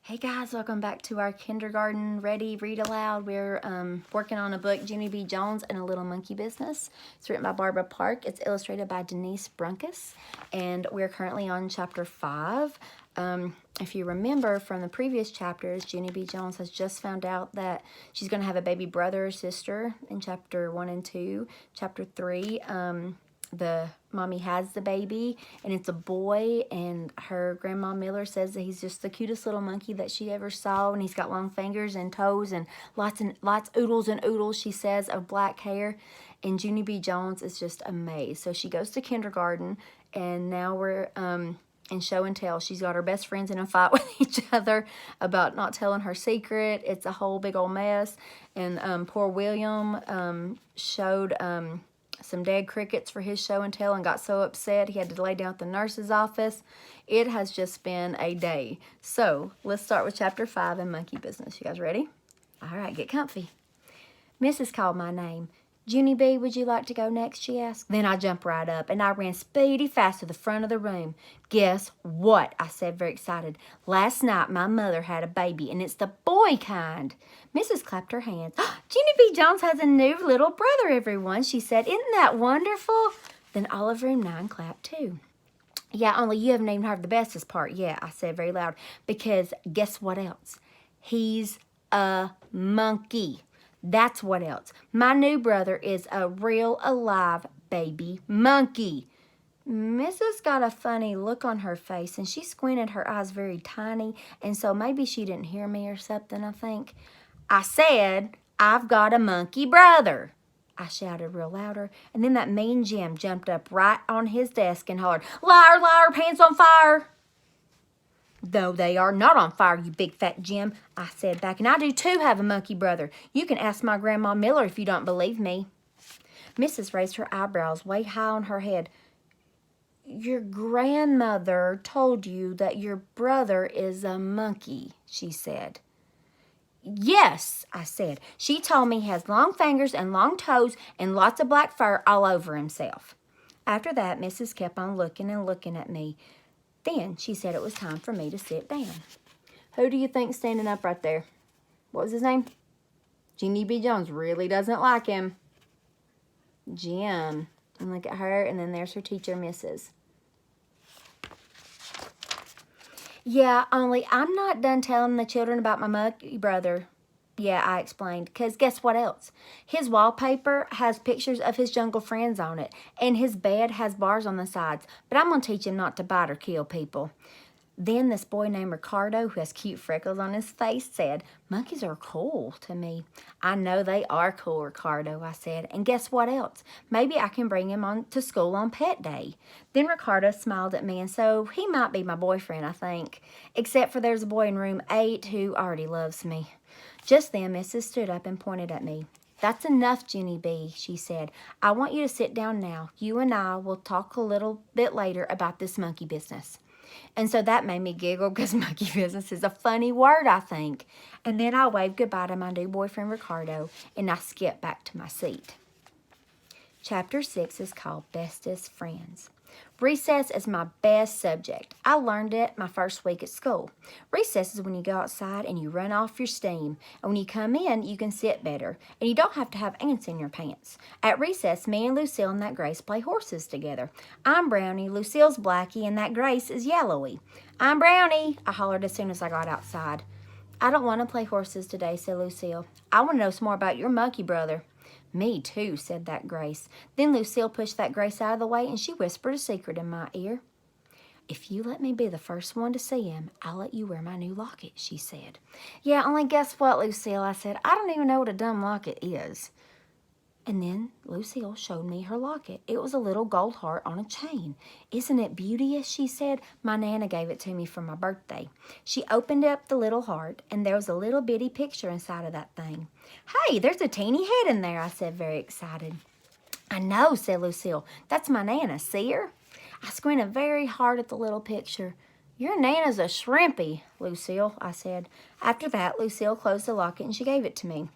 Hey guys, welcome back to our kindergarten ready read aloud. We're working on a book, Junie B Jones and a Little Monkey Business. It's written by Barbara Park. It's illustrated by Denise Brunkus, and we're currently on chapter 5. If you remember from the previous chapters, Junie B Jones has just found out that she's going to have a baby brother or sister in chapter 1 and 2. Chapter 3, the mommy has the baby and it's a boy, and her grandma Miller says that he's just the cutest little monkey that she ever saw, and he's got long fingers and toes and lots oodles and oodles, she says, of black hair. And Junie B Jones is just amazed. So she goes to kindergarten, and now we're in show and tell. She's got her best friends in a fight with each other about not telling her secret. It's a whole big old mess. And poor William showed some dead crickets for his show and tell and got so upset he had to lay down at the nurse's office. It has just been a day. So let's start with chapter 5 in Monkey Business. You guys ready? All right, get comfy. Mrs. called my name. Junie B, would you like to go next, she asked. Then I jumped right up, and I ran speedy fast to the front of the room. Guess what? I said, very excited. Last night, my mother had a baby, and it's the boy kind. Mrs. clapped her hands. Junie B Jones has a new little brother, everyone, she said. Isn't that wonderful? Then all of room 9 clapped, too. Yeah, only you haven't even heard the bestest part yet, I said very loud, because guess what else? He's a monkey. That's what else. My new brother is a real alive baby monkey. Mrs. got a funny look on her face, and she squinted her eyes very tiny, and so maybe she didn't hear me or something, I think. I said, I've got a monkey brother, I shouted real louder, and then that mean Jim jumped up right on his desk and hollered, Liar, liar, pants on fire. No, they are not on fire, you big fat Jim, I said back, and I do too have a monkey brother. You can ask my Grandma Miller if you don't believe me. Mrs. raised her eyebrows way high on her head. Your grandmother told you that your brother is a monkey, she said. Yes, I said. She told me he has long fingers and long toes and lots of black fur all over himself. After that, Mrs. kept on looking and looking at me. Then she said it was time for me to sit down. Who do you think's standing up right there? What was his name? Junie B Jones really doesn't like him. Jim. And look at her, and then there's her teacher, Mrs. Yeah, only I'm not done telling the children about my monkey brother. Yeah, I explained, because guess what else? His wallpaper has pictures of his jungle friends on it, and his bed has bars on the sides, but I'm going to teach him not to bite or kill people. Then this boy named Ricardo, who has cute freckles on his face, said, Monkeys are cool to me. I know they are cool, Ricardo, I said, and guess what else? Maybe I can bring him on to school on pet day. Then Ricardo smiled at me, and so he might be my boyfriend, I think, except for there's a boy in room 8 who already loves me. Just then, Mrs. stood up and pointed at me. That's enough, Junie B, she said. I want you to sit down now. You and I will talk a little bit later about this monkey business. And so that made me giggle because monkey business is a funny word, I think. And then I waved goodbye to my new boyfriend, Ricardo, and I skipped back to my seat. Chapter 6 is called Bestest Friends. Recess is my best subject. I learned it my first week at school. Recess is when you go outside and you run off your steam. And when you come in, you can sit better. And you don't have to have ants in your pants. At recess, me and Lucille and that Grace play horses together. I'm Brownie, Lucille's Blackie, and that Grace is Yellowy. I'm Brownie, I hollered as soon as I got outside. I don't want to play horses today, said Lucille. I want to know some more about your monkey brother. Me too, said that Grace. Then Lucille pushed that Grace out of the way, and she whispered a secret in my ear. If you let me be the first one to see him, I'll let you wear my new locket, she said. Yeah, only guess what, Lucille, I said. I don't even know what a dumb locket is. And then Lucille showed me her locket. It was a little gold heart on a chain. Isn't it beauteous, she said. My Nana gave it to me for my birthday. She opened up the little heart, and there was a little bitty picture inside of that thing. Hey, there's a teeny head in there, I said, very excited. I know, said Lucille. That's my Nana. See her? I squinted very hard at the little picture. Your Nana's a shrimpy, Lucille, I said. After that, Lucille closed the locket, and she gave it to me.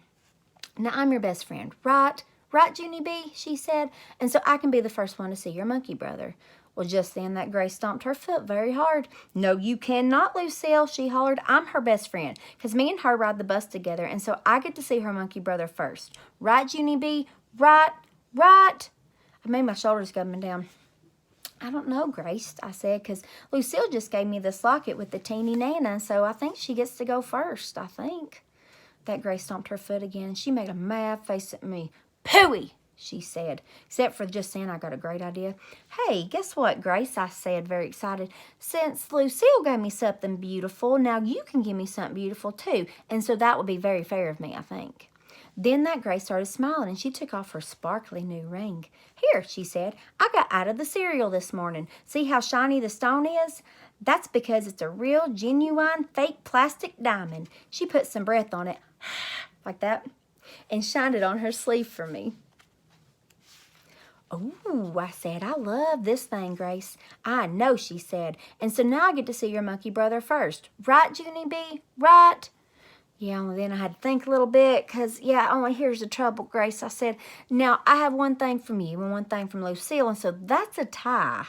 Now, I'm your best friend, right? Right, Junie B, she said, and so I can be the first one to see your monkey brother. Well, just then that Grace stomped her foot very hard. "No, you cannot, Lucille," she hollered. "I'm her best friend, 'cause me and her ride the bus together, and so I get to see her monkey brother first. Right, Junie B? Right, right." I made my shoulders coming down. "I don't know, Grace," I said, "'cause Lucille just gave me this locket with the teeny Nana, so I think she gets to go first, I think." That Grace stomped her foot again. She made a mad face at me. "Pooey," she said. Except for just then I got a great idea. "Hey, guess what, Grace?" I said, very excited. "Since Lucille gave me something beautiful, now you can give me something beautiful too. And so that would be very fair of me, I think." Then that Grace started smiling, and she took off her sparkly new ring. "Here," she said, "I got out of the cereal this morning. See how shiny the stone is? That's because it's a real, genuine, fake plastic diamond." She put some breath on it, like that, and shined it on her sleeve for me. "Ooh," I said, "I love this thing, Grace." "I know," she said. "And so now I get to see your monkey brother first. Right, Junie B? Right?" Yeah, only then I had to think a little bit, because, yeah, only here's the trouble, Grace. I said, "Now, I have one thing from you and one thing from Lucille, and so that's a tie."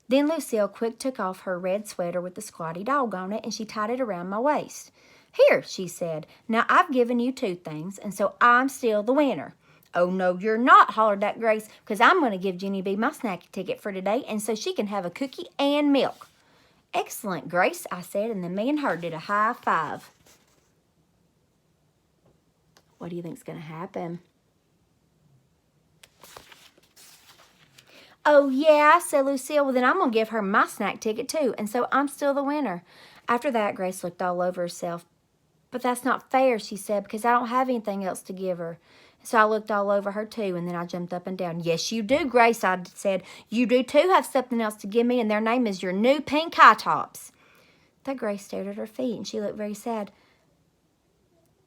Then Lucille quick took off her red sweater with the squatty dog on it, and she tied it around my waist. "Here," she said, "now I've given you two things, and so I'm still the winner." "Oh, no, you're not," hollered that Grace, "because I'm going to give Junie B my snack ticket for today, and so she can have a cookie and milk." "Excellent, Grace," I said, and then me and her did a high five. What do you think's going to happen? "Oh, yeah," said Lucille. "Well, then I'm going to give her my snack ticket, too, and so I'm still the winner." After that, Grace looked all over herself. "But that's not fair," she said, "because I don't have anything else to give her." So I looked all over her, too, and then I jumped up and down. "Yes, you do, Grace," I said. "You do, too, have something else to give me, and their name is your new pink high tops." That Grace stared at her feet, and she looked very sad.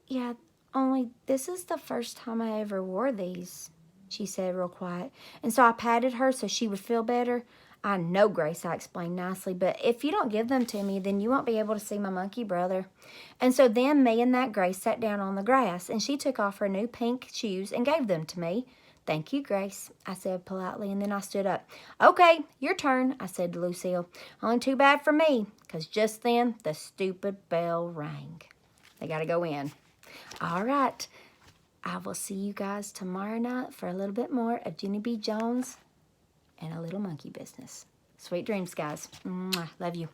"Yeah, only this is the first time I ever wore these," she said real quiet. And so I patted her so she would feel better. "I know, Grace," I explained nicely, "but if you don't give them to me, then you won't be able to see my monkey brother." And so then me and that Grace sat down on the grass, and she took off her new pink shoes and gave them to me. "Thank you, Grace," I said politely, and then I stood up. "Okay, your turn," I said to Lucille. "Only too bad for me," because just then the stupid bell rang. They got to go in. All right. I will see you guys tomorrow night for a little bit more of Junie B Jones and a little monkey business. Sweet dreams, guys. Mwah. Love you.